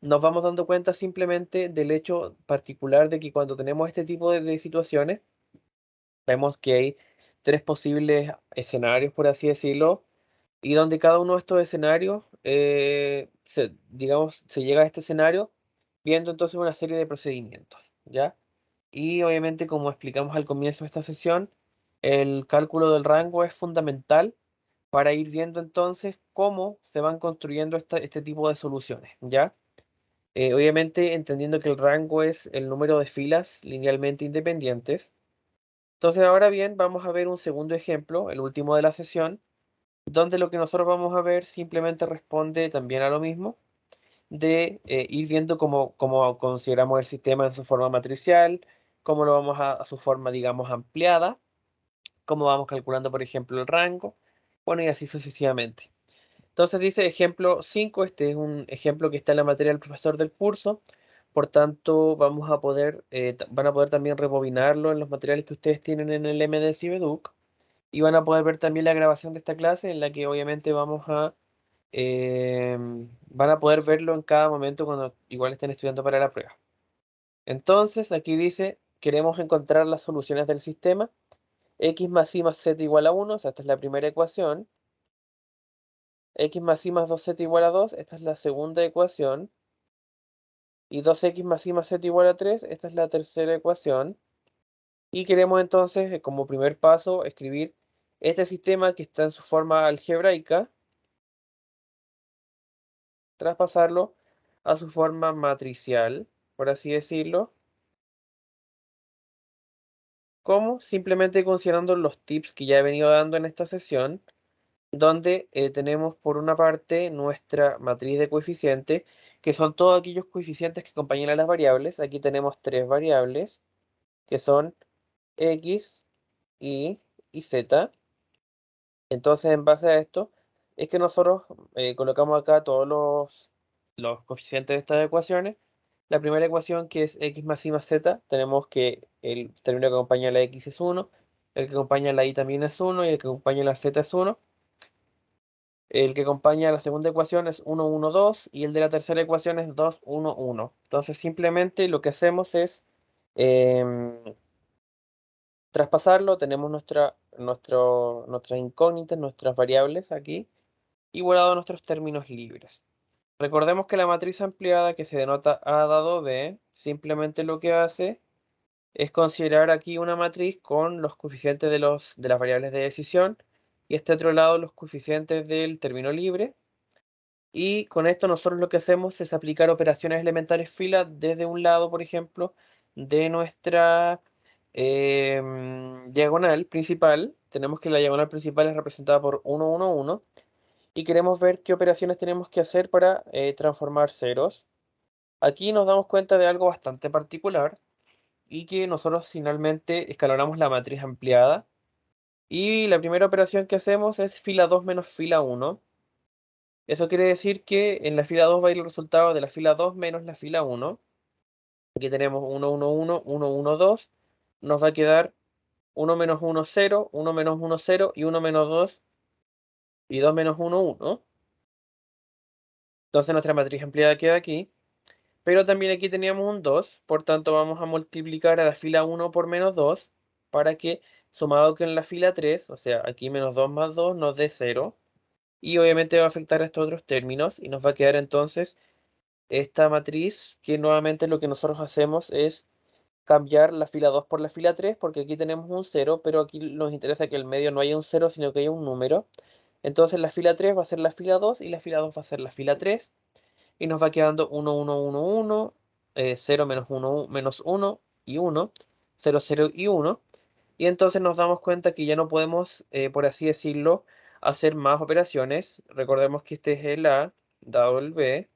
nos vamos dando cuenta simplemente del hecho particular de que cuando tenemos este tipo de situaciones, vemos que hay tres posibles escenarios, por así decirlo, y donde cada uno de estos escenarios, digamos, se llega a este escenario viendo entonces una serie de procedimientos, ¿ya? Y obviamente, como explicamos al comienzo de esta sesión, el cálculo del rango es fundamental para ir viendo entonces cómo se van construyendo este tipo de soluciones, ¿ya? Obviamente entendiendo que el rango es el número de filas linealmente independientes. Entonces, ahora bien, vamos a ver un segundo ejemplo, el último de la sesión, donde lo que nosotros vamos a ver simplemente responde también a lo mismo, de ir viendo cómo consideramos el sistema en su forma matricial, cómo lo vamos a su forma, digamos, ampliada, cómo vamos calculando, por ejemplo, el rango, bueno, y así sucesivamente. Entonces dice ejemplo 5, este es un ejemplo que está en la materia del profesor del curso, por tanto vamos a poder, van a poder también rebobinarlo en los materiales que ustedes tienen en el MD Cibeduc, y van a poder ver también la grabación de esta clase en la que obviamente van a poder verlo en cada momento cuando igual estén estudiando para la prueba. Entonces aquí dice, queremos encontrar las soluciones del sistema, x más y más z igual a 1, o sea, esta es la primera ecuación. X más y más 2z igual a 2, esta es la segunda ecuación. Y 2x más y más z igual a 3, esta es la tercera ecuación. Y queremos entonces, como primer paso, escribir este sistema que está en su forma algebraica, traspasarlo a su forma matricial, por así decirlo. Como simplemente considerando los tips que ya he venido dando en esta sesión, donde tenemos por una parte nuestra matriz de coeficientes, que son todos aquellos coeficientes que acompañan a las variables. Aquí tenemos tres variables, que son x, y z. Entonces, en base a esto, es que nosotros colocamos acá todos los coeficientes de estas ecuaciones. La primera ecuación, que es x más y más z, tenemos que el término que acompaña a la x es 1, el que acompaña a la y también es 1, y el que acompaña a la z es 1. El que acompaña a la segunda ecuación es 1, 1, 2, y el de la tercera ecuación es 2, 1, 1. Entonces, simplemente lo que hacemos es em, traspasarlo, tenemos nuestras incógnitas, nuestras variables aquí, igualado a nuestros términos libres. Recordemos que la matriz ampliada que se denota A dado B, simplemente lo que hace es considerar aquí una matriz con los coeficientes de las variables de decisión y este otro lado los coeficientes del término libre. Y con esto nosotros lo que hacemos es aplicar operaciones elementales fila desde un lado, por ejemplo, de nuestra diagonal principal. Tenemos que la diagonal principal es representada por 1, 1, 1. Y queremos ver qué operaciones tenemos que hacer para transformar ceros. Aquí nos damos cuenta de algo bastante particular y que nosotros finalmente escalonamos la matriz ampliada. Y la primera operación que hacemos es fila 2 menos fila 1. Eso quiere decir que en la fila 2 va a ir el resultado de la fila 2 menos la fila 1. Aquí tenemos 1, 1, 1, 1, 1, 2. Nos va a quedar 1 menos 1, 0, 1 menos 1, 0 y 1 menos 2 y 2 menos 1, 1. Entonces nuestra matriz ampliada queda aquí. Pero también aquí teníamos un 2, por tanto vamos a multiplicar a la fila 1 por menos 2 para que sumado con la fila 3, o sea, aquí menos 2 más 2 nos dé 0. Y obviamente va a afectar a estos otros términos y nos va a quedar entonces esta matriz que nuevamente lo que nosotros hacemos es cambiar la fila 2 por la fila 3 porque aquí tenemos un 0, pero aquí nos interesa que el medio no haya un 0 sino que haya un número. Entonces la fila 3 va a ser la fila 2 y la fila 2 va a ser la fila 3 y nos va quedando 1, 1, 1, 1, 0 menos 1, menos 1 y 1, 0, 0 y 1. Y entonces nos damos cuenta que ya no podemos, por así decirlo, hacer más operaciones. Recordemos que este es el A dado el B.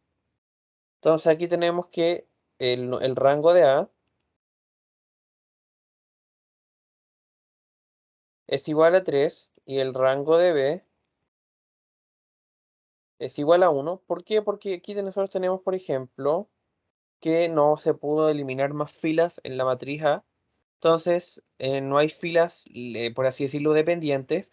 Entonces aquí tenemos que el rango de A es igual a 3 y el rango de B es igual a 1. ¿Por qué? Porque aquí nosotros tenemos, por ejemplo, que no se pudo eliminar más filas en la matriz A. Entonces, no hay filas, por así decirlo, dependientes.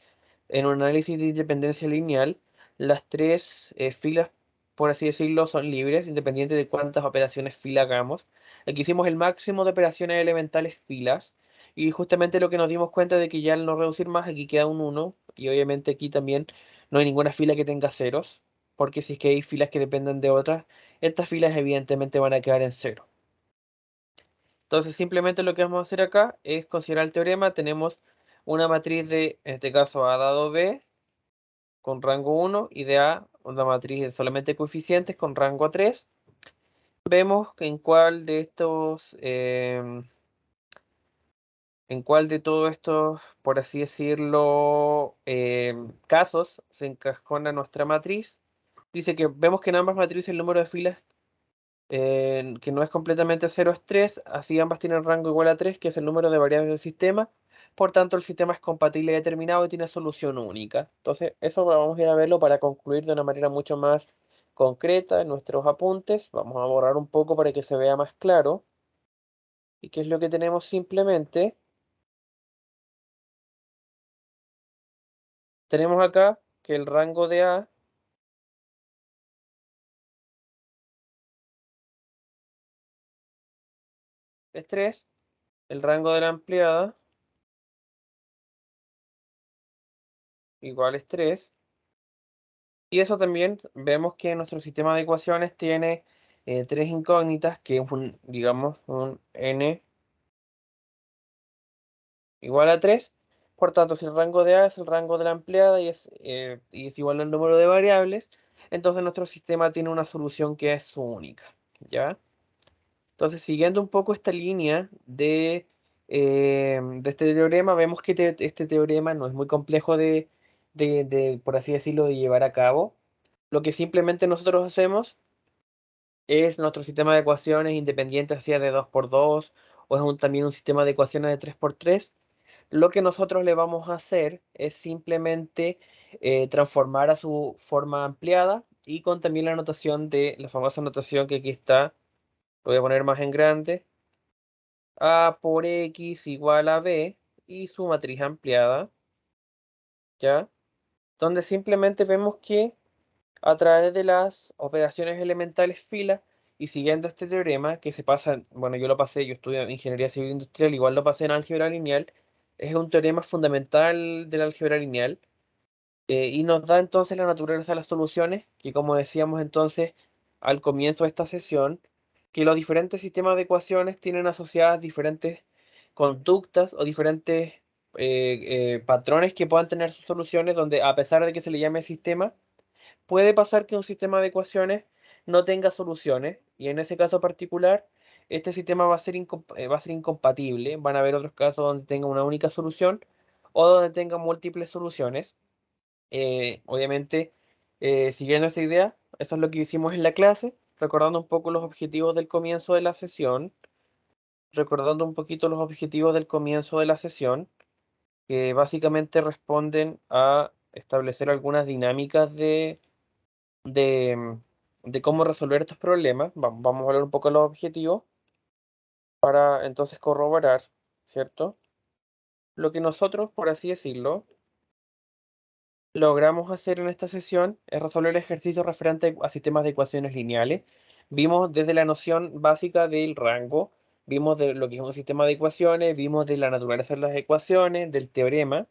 En un análisis de independencia lineal, las tres filas, por así decirlo, son libres, independiente de cuántas operaciones fila hagamos. Aquí hicimos el máximo de operaciones elementales filas, y justamente lo que nos dimos cuenta de que ya al no reducir más, aquí queda un 1, y obviamente aquí también no hay ninguna fila que tenga ceros, porque si es que hay filas que dependen de otras, estas filas evidentemente van a quedar en cero. Entonces simplemente lo que vamos a hacer acá es considerar el teorema. Tenemos una matriz de, en este caso, A dado B con rango 1 y de A una matriz de solamente coeficientes con rango 3. Vemos en cuál de estos, en cuál de todos estos, por así decirlo, casos se encajona nuestra matriz. Dice que vemos que en ambas matrices el número de filas que no es completamente 0 es 3, así ambas tienen rango igual a 3, que es el número de variables del sistema. Por tanto, el sistema es compatible y determinado y tiene solución única. Entonces, eso vamos a ir a verlo para concluir de una manera mucho más concreta en nuestros apuntes. Vamos a borrar un poco para que se vea más claro. ¿Y qué es lo que tenemos simplemente? Tenemos acá que el rango de A es 3, el rango de la ampliada igual es 3. Y eso también vemos que nuestro sistema de ecuaciones tiene tres incógnitas, que es un, digamos, un n igual a 3. Por tanto, si el rango de A es el rango de la ampliada y es igual al número de variables, entonces nuestro sistema tiene una solución que es única, ¿ya? Entonces, siguiendo un poco esta línea de este teorema, vemos que este teorema no es muy complejo por así decirlo, de llevar a cabo. Lo que simplemente nosotros hacemos es nuestro sistema de ecuaciones independiente, así de 2 por 2 o es también un sistema de ecuaciones de 3 por 3. Lo que nosotros le vamos a hacer es simplemente transformar a su forma ampliada y con también la notación de la famosa notación que aquí está, lo voy a poner más en grande, A por X igual a B y su matriz ampliada, ¿ya? Donde simplemente vemos que a través de las operaciones elementales fila y siguiendo este teorema que se pasa, bueno, yo lo pasé, yo estudio ingeniería civil industrial, igual lo pasé en álgebra lineal, es un teorema fundamental de la álgebra lineal y nos da entonces la naturaleza de las soluciones, que como decíamos entonces al comienzo de esta sesión, que los diferentes sistemas de ecuaciones tienen asociadas diferentes conductas o diferentes patrones que puedan tener sus soluciones, donde a pesar de que se le llame sistema, puede pasar que un sistema de ecuaciones no tenga soluciones, y en ese caso particular, este sistema va a ser incompatible. Van a haber otros casos donde tenga una única solución o donde tenga múltiples soluciones. Obviamente, siguiendo esta idea, eso es lo que hicimos en la clase, recordando un poco los objetivos del comienzo de la sesión, recordando un poquito los objetivos del comienzo de la sesión, que básicamente responden a establecer algunas dinámicas de, de cómo resolver estos problemas. Vamos a hablar un poco de los objetivos para entonces corroborar, ¿cierto? Lo que nosotros, por así decirlo, logramos hacer en esta sesión es resolver ejercicios referentes a sistemas de ecuaciones lineales. Vimos desde la noción básica del rango, vimos de lo que es un sistema de ecuaciones, vimos de la naturaleza de las ecuaciones, del teorema,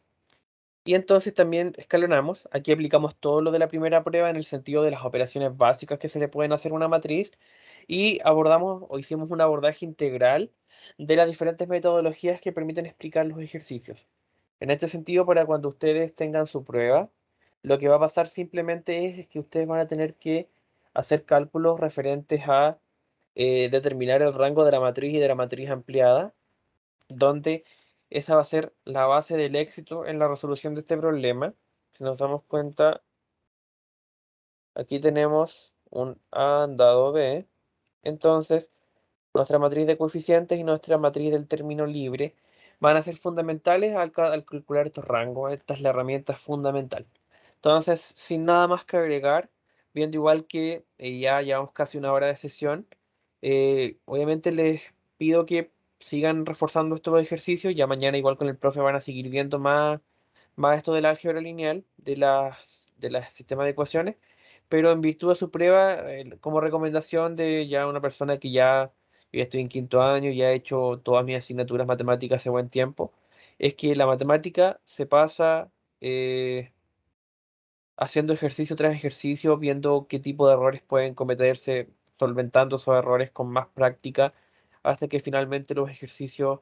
y entonces también escalonamos. Aquí aplicamos todo lo de la primera prueba en el sentido de las operaciones básicas que se le pueden hacer a una matriz y abordamos o hicimos un abordaje integral de las diferentes metodologías que permiten explicar los ejercicios. En este sentido, para cuando ustedes tengan su prueba, lo que va a pasar simplemente es que ustedes van a tener que hacer cálculos referentes a determinar el rango de la matriz y de la matriz ampliada, donde esa va a ser la base del éxito en la resolución de este problema. Si nos damos cuenta, aquí tenemos un A dado B, entonces nuestra matriz de coeficientes y nuestra matriz del término libre van a ser fundamentales al calcular estos rangos. Esta es la herramienta fundamental. Entonces, sin nada más que agregar, viendo igual que ya llevamos casi una hora de sesión, obviamente les pido que sigan reforzando estos ejercicios. Ya mañana igual con el profe van a seguir viendo más esto del álgebra lineal, de las sistemas de ecuaciones, pero en virtud de su prueba, como recomendación de ya una persona que yo ya estoy en quinto año, ya he hecho todas mis asignaturas matemáticas hace buen tiempo, es que la matemática se pasa haciendo ejercicio tras ejercicio, viendo qué tipo de errores pueden cometerse, solventando esos errores con más práctica, hasta que finalmente los ejercicios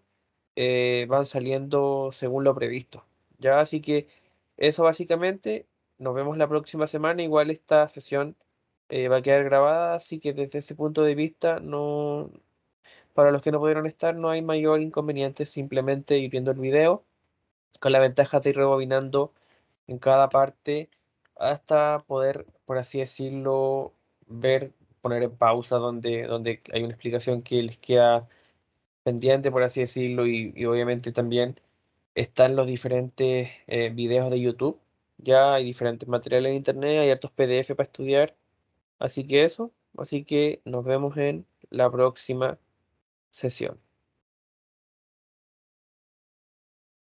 van saliendo según lo previsto. Ya, así que eso básicamente, nos vemos la próxima semana. Igual esta sesión va a quedar grabada, así que desde ese punto de vista, no, para los que no pudieron estar, no hay mayor inconveniente, simplemente ir viendo el video, con la ventaja de ir rebobinando en cada parte hasta poder, por así decirlo, ver, poner en pausa donde hay una explicación que les queda pendiente, por así decirlo, y obviamente también están los diferentes videos de YouTube. Ya hay diferentes materiales en internet, hay hartos PDF para estudiar. Así que eso, así que nos vemos en la próxima sesión.